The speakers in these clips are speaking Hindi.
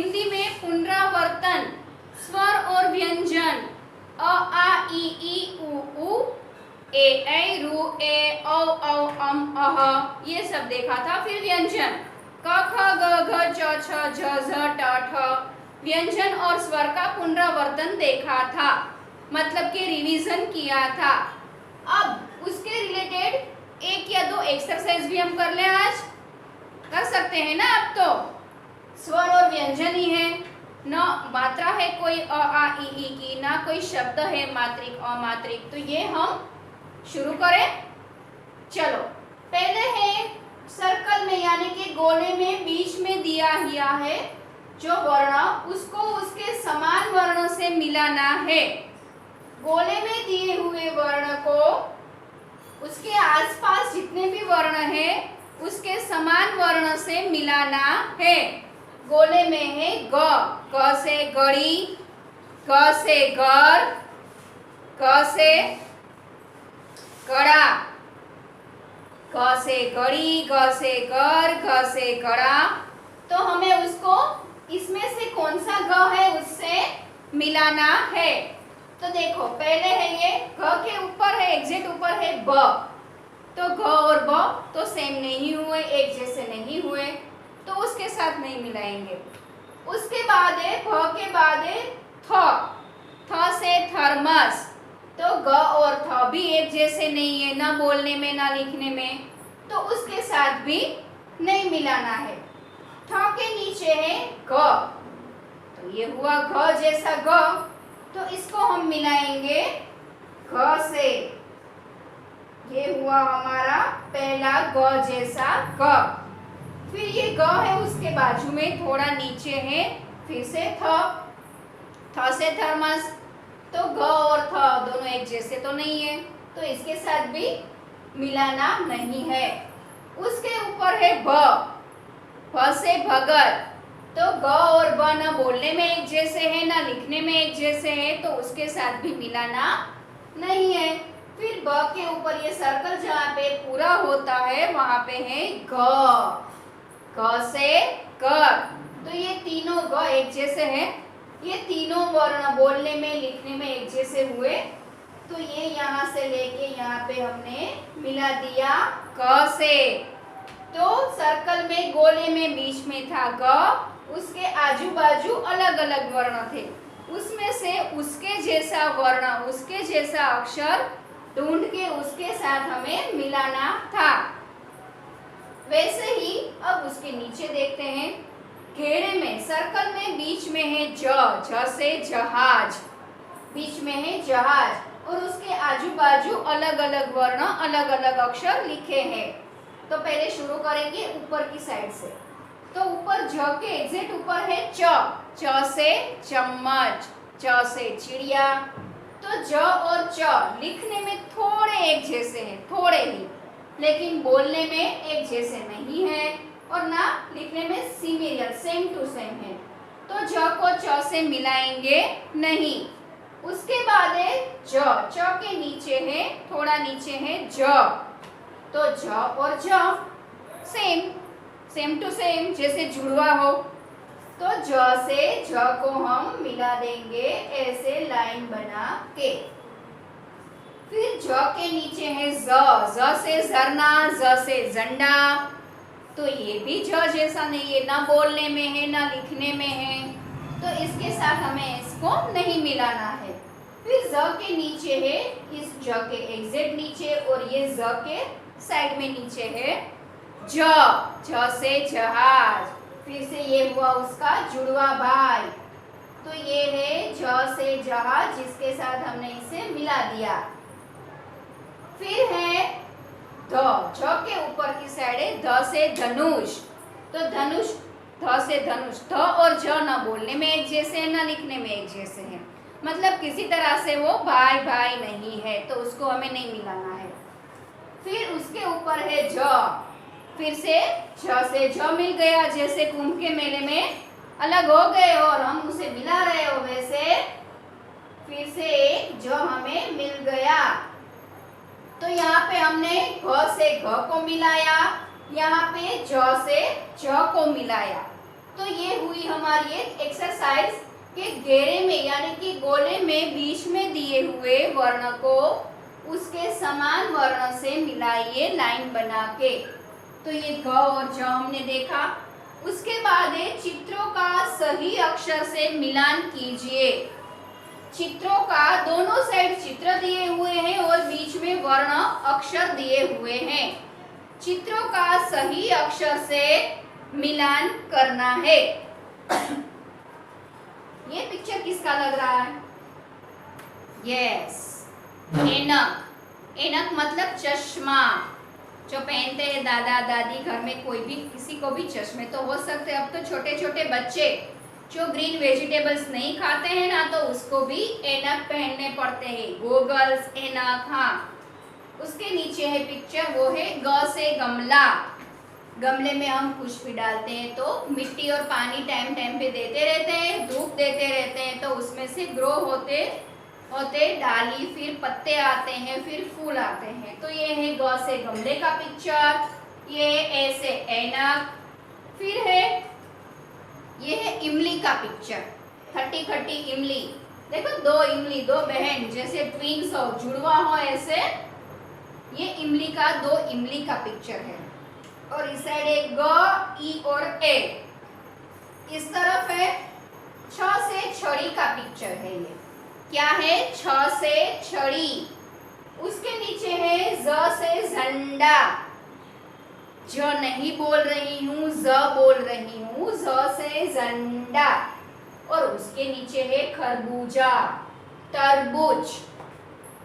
हिंदी में पुनरावर्तन स्वर और व्यंजन अ आ ई उ ऊ ए ऐ रू ए औ औ अम अह ये सब देखा था। फिर व्यंजन क ख ग घ च छ झ झ ट ठ व्यंजन और स्वर का पुनरावर्तन देखा था, मतलब कि रिवीजन किया था। अब उसके रिलेटेड एक या दो एक्सरसाइज भी हम कर लें, आज कर सकते हैं ना। अब तो स्वर और व्यंजन ही है, न मात्रा है कोई अ आ ई की, ना कोई शब्द है मात्रिक अमात्रिक। तो ये हम शुरू करें। चलो, पहले है सर्कल में यानी कि गोले में बीच में दिया गया है जो वर्ण, उसको उसके समान वर्ण से मिलाना है। गोले में दिए हुए वर्ण को उसके आसपास जितने भी वर्ण है उसके समान वर्ण से मिलाना है। गोले में है ग, क से गड़ी, ग से घर, क से गड़ा, ग से गड़ी, ग से घर, घ से गड़ा। तो हमें उसको इसमें से कौन सा ग है उससे मिलाना है। तो देखो, पहले है ये घ के ऊपर है, एग्जैक्ट ऊपर है ब, तो घ और ब तो सेम नहीं हुए, एक जैसे नहीं हुए, तो उसके साथ नहीं मिलाएंगे। उसके बाद है भ के बाद है थ, थ से थर्मस, तो ग और थ भी एक जैसे नहीं है, ना बोलने में ना लिखने में, तो उसके साथ भी नहीं मिलाना है। थ के नीचे है ग, तो ये हुआ घ जैसा ग, तो इसको हम मिलाएंगे घ से। ये हुआ हमारा पहला ग जैसा ग। फिर ये ग है, उसके बाजू में थोड़ा नीचे है फिर से थ, थ से थर्मस, तो ग और थ दोनों एक जैसे तो नहीं है, तो इसके साथ भी मिलाना नहीं है। उसके ऊपर है भ, भ से भगत, तो ग और ब ना बोलने में एक जैसे है ना लिखने में एक जैसे है, तो उसके साथ भी मिलाना नहीं है। फिर ब के ऊपर ये सर्कल जहाँ पे पूरा होता है वहां पे है ग, ग से कर, तो ये तीनों ग एक जैसे हैं, ये तीनों वर्ण बोलने में लिखने में एक जैसे हुए, तो ये यहाँ से लेके यहाँ पे हमने मिला दिया क से। तो सर्कल में गोले में बीच में था ग, उसके आजू बाजू अलग अलग वर्ण थे, उसमें से उसके जैसा वर्ण, उसके जैसा अक्षर ढूंढ के उसके साथ हमें मिलाना था। वैसे ही अब उसके नीचे देखते हैं। घेरे में सर्कल में बीच में है ज, झ से जहाज, बीच में है जहाज, और उसके आजू बाजू अलग अलग वर्ण अलग अलग अक्षर लिखे हैं। तो पहले शुरू करेंगे ऊपर की साइड से। तो ऊपर झ के एग्जैक्ट ऊपर है च, च से चम्मच, च से चिड़िया। तो ज और च लिखने में थोड़े एक जैसे हैं, थोड़े ही, लेकिन बोलने में एक जैसे नहीं है और ना लिखने में सिमिलर सेम टू सेम है, तो ज को च से मिलाएंगे नहीं। उसके बाद है ज, च के नीचे है, थोड़ा नीचे है ज, तो ज और ज सेम टू सेम जैसे जुड़वा हो, तो ज से ज को हम मिला देंगे ऐसे लाइन बना के। फिर ज के नीचे है ज, ज से झरना, ज से झंडा, तो ये भी ज जैसा नहीं है, ना बोलने में है ना लिखने में है, तो इसके साथ हमें इसको नहीं मिलाना है। फिर ज के नीचे है, इस ज के एग्जैक्ट नीचे और ये ज के साइड में नीचे है ज, ज से जहाज, फिर से ये हुआ उसका जुड़वा भाई, तो ये है ज से जहाज जिसके साथ हमने इसे मिला दिया। फिर है ध, झ के ऊपर की साइड है ध से धनुष, तो धनुष, ध से धनुष, ध और ज ना बोलने में एक जैसे है ना लिखने में एक जैसे है, मतलब किसी तरह से वो भाई भाई नहीं है, तो उसको हमें नहीं मिलाना है। फिर उसके ऊपर है ज, फिर से झ से झ मिल गया, जैसे कुंभ के मेले में अलग हो गए और हम उसे मिला रहे हो, वैसे फिर से एक ज हमें मिल गया। तो यहाँ पे हमने घ से घ को मिलाया, यहाँ पे ज से ज को मिलाया। तो ये हुई हमारी एक एक्सरसाइज के घेरे में यानी कि गोले में बीच में दिए हुए वर्ण को उसके समान वर्ण से मिलाइए लाइन बना के। तो ये ग और ज हमने देखा। उसके बाद चित्रों का सही अक्षर से मिलान कीजिए। चित्रों का दोनों साइड चित्र दिए हुए हैं और बीच में वर्ण अक्षर दिए हुए हैं। चित्रों का सही अक्षर से मिलान करना है। ये पिक्चर किसका लग रहा है? यस, ऐनक। ऐनक मतलब चश्मा जो पहनते हैं दादा दादी, घर में कोई भी किसी को भी चश्मे तो हो सकते हैं। अब तो छोटे छोटे बच्चे जो ग्रीन वेजिटेबल्स नहीं खाते हैं ना, तो उसको भी ऐनक पहनने पड़ते हैं। गोगल्स, ऐनक। हाँ, उसके नीचे है पिक्चर, वो है ग से गमला। गमले में हम कुछ भी डालते हैं तो मिट्टी और पानी टाइम टाइम पे देते रहते हैं, धूप देते रहते हैं, तो उसमें से ग्रो होते होते डाली, फिर पत्ते आते हैं, फिर फूल आते हैं। तो ये है ग से गमले का पिक्चर, ये ए से ऐनक। फिर है ये है इमली का पिक्चर, खट्टी खट्टी इमली। देखो दो इमली, दो बहन जैसे ट्विंस हो, जुड़वा हो ऐसे। ये इमली का, दो इमली का पिक्चर है। और इस साइड एक ग, ई और ए। इस तरफ है छ से छड़ी का पिक्चर है। ये क्या है? छ से छड़ी। उसके नीचे है ज से झंडा। ज नहीं बोल रही हूँ, ज बोल रही हूँ, ज से झंडा। और उसके नीचे है खरबूजा, तरबूज।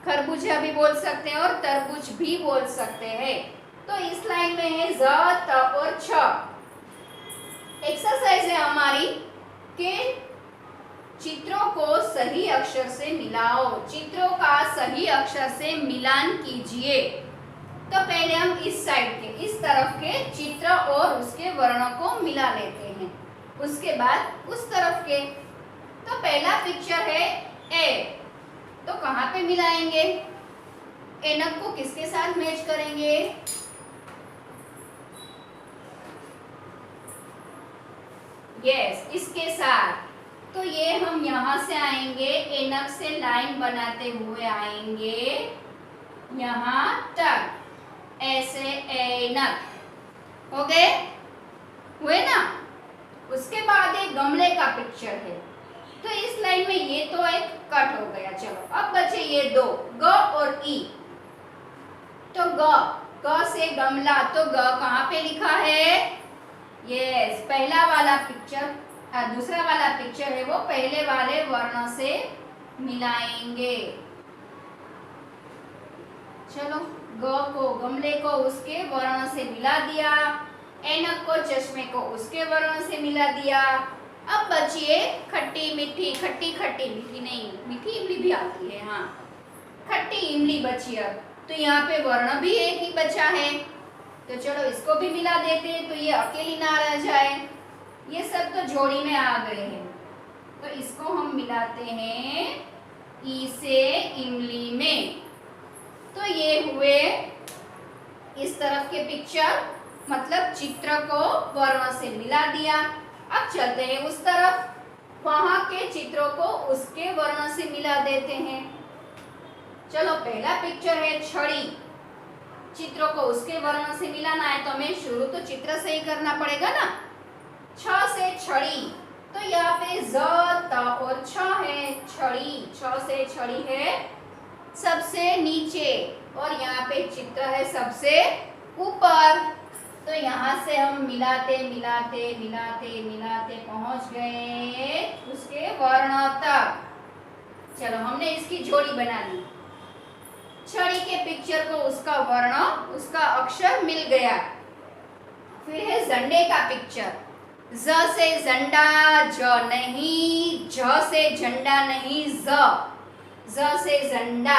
खरबूजा भी बोल सकते हैं और तरबूज भी बोल सकते हैं। तो इस लाइन में है ज, त और छ। एक्सरसाइज है हमारी कि चित्रों को सही अक्षर से मिलाओ। चित्रों का सही अक्षर से मिलान कीजिए। तो पहले हम इस साइड के, इस तरफ के चित्र और उसके वर्णों को मिला लेते हैं। उसके बाद उस तरफ के। तो पहला पिक्चर है ए, तो कहाँ पे मिलाएंगे? ऐनक को किसके साथ मैच करेंगे? यस, इसके साथ। तो ये हम यहाँ से आएंगे, ऐनक से लाइन बनाते हुए आएंगे यहाँ तक, ऐसे ऐनक हो गए, हुए ना। उसके बाद एक गमले का पिक्चर है। तो इस लाइन में ये तो एक कट हो गया। चलो अब बचे ये दो, ग और ई। तो ग से गमला, तो ग कहाँ पे लिखा है? यस, पहला वाला पिक्चर, दूसरा वाला पिक्चर है वो पहले वाले वर्ण से मिलाएंगे। चलो, ग को, गमले को उसके वर्ण से मिला दिया, ऐनक को, चश्मे को उसके वर्ण से मिला दिया। अब बचिए खट्टी मीठी, खट्टी खट्टी मीठी नहीं, मीठी इमली भी आती है। हाँ, खट्टी इमली बची। अब तो यहाँ पे वर्ण भी एक ही बचा है, तो चलो इसको भी मिला देते हैं, तो ये अकेली ना रह जाए। ये सब तो जोड़ी में आ गए हैं, तो इसको हम मिलाते हैं ई से इमली में। तो ये हुए इस तरफ के पिक्चर, मतलब चित्र को वर्ण से मिला दिया। अब चलते हैं उस तरफ, वहां के चित्रों को उसके वर्ण से मिला देते हैं। चलो, पहला पिक्चर है छड़ी। चित्रों को उसके वर्ण से मिलाना है तो हमें शुरू तो चित्र से ही करना पड़ेगा ना। छ से छड़ी, तो यहाँ पे ज, त और छ है। छड़ी, छ से छड़ी है सबसे नीचे और यहाँ पे चित्र है सबसे ऊपर। तो यहाँ से हम मिलाते मिलाते मिलाते मिलाते पहुंच गए उसके वर्ण तक। चलो, हमने इसकी जोड़ी बना ली। छड़ी के पिक्चर को उसका वर्ण, उसका अक्षर मिल गया। फिर है झंडे का पिक्चर। ज से झंडा, ज नहीं, झ से झंडा नहीं, ज से झंडा।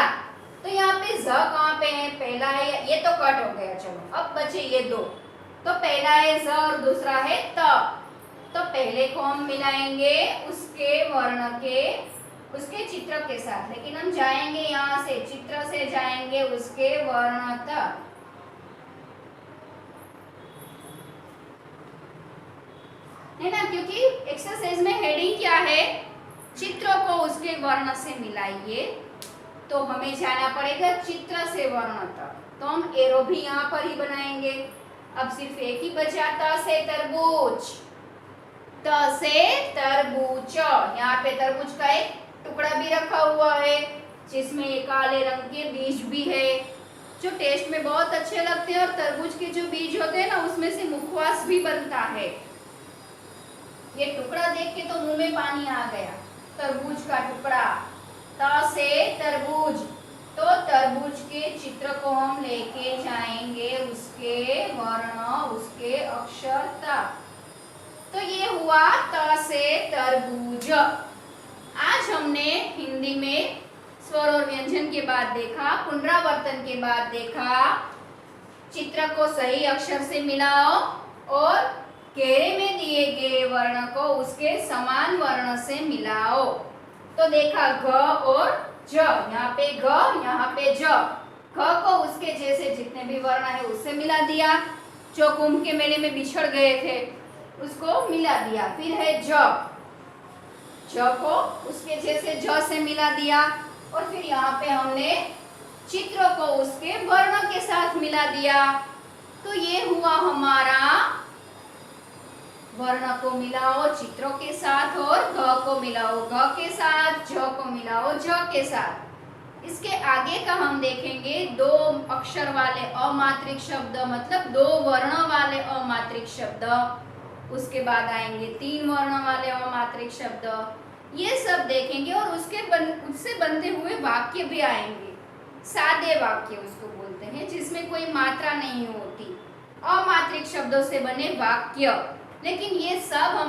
तो यहाँ पे ज कहाँ पे है? पहला है, ये तो कट हो गया। चलो, अब बचे ये दो। तो पहला है ज और दूसरा है त। तो पहले को हम मिलाएंगे उसके वर्ण के, उसके चित्र के साथ, लेकिन हम जाएंगे यहाँ से, चित्र से जाएंगे उसके वर्ण तक। है ना, क्योंकि एक्सरसाइज में हेडिंग क्या है, चित्रों को उसके वर्ण से मिलाइए। तो हमें जाना पड़ेगा चित्र से वर्ण तक, तो हम एरो भी यहाँ पर ही बनाएंगे। अब सिर्फ एक ही बचा, त से तरबूज, त से तरबूज। यहाँ पे तरबूज का एक टुकड़ा भी रखा हुआ है जिसमें काले रंग के बीज भी है जो टेस्ट में बहुत अच्छे लगते हैं, और तरबूज के जो बीज होते हैं ना उसमें से मुखवास भी बनता है। ये टुकड़ा देख के तो मुंह में पानी आ गया, तरबूज का टुकड़ा, त से तरबूज। तो तरबूज के चित्र को हम लेके जाएंगे उसके वर्ण, उसके अक्षर तक। तो ये हुआ त से तरबूज। आज हमने हिंदी में स्वर और व्यंजन के बाद देखा, पुनरावर्तन के बाद देखा, चित्र को सही अक्षर से मिलाओ और घेरे में दिए गए वर्ण को उसके समान वर्ण से मिलाओ। तो देखा घ और ज, यहाँ पे घ, यहाँ पे ज। घ को उसके जैसे जितने भी वर्ण है उससे मिला दिया, जो कुंभ के मेले में बिछड़ गए थे उसको मिला दिया। फिर है ज, ज को उसके जैसे ज से मिला दिया, और फिर यहाँ पे हमने चित्र को उसके वर्ण के साथ मिला दिया। तो ये हुआ हमारा वर्ण को मिलाओ चित्रों के साथ, और घ को मिलाओ घ के साथ, झ को मिलाओ झ के साथ। इसके आगे का हम देखेंगे दो अक्षर वाले अमात्रिक शब्द, मतलब दो वर्ण वाले अमात्रिक शब्द। उसके बाद आएंगे तीन वर्ण वाले अमात्रिक शब्द, ये सब देखेंगे। और उससे बनते हुए वाक्य भी आएंगे। सादे वाक्य उसको बोलते हैं, जिसमें कोई मात्रा नहीं होती, अमात्रिक शब्दों से बने वाक्य। लेकिन ये सब हम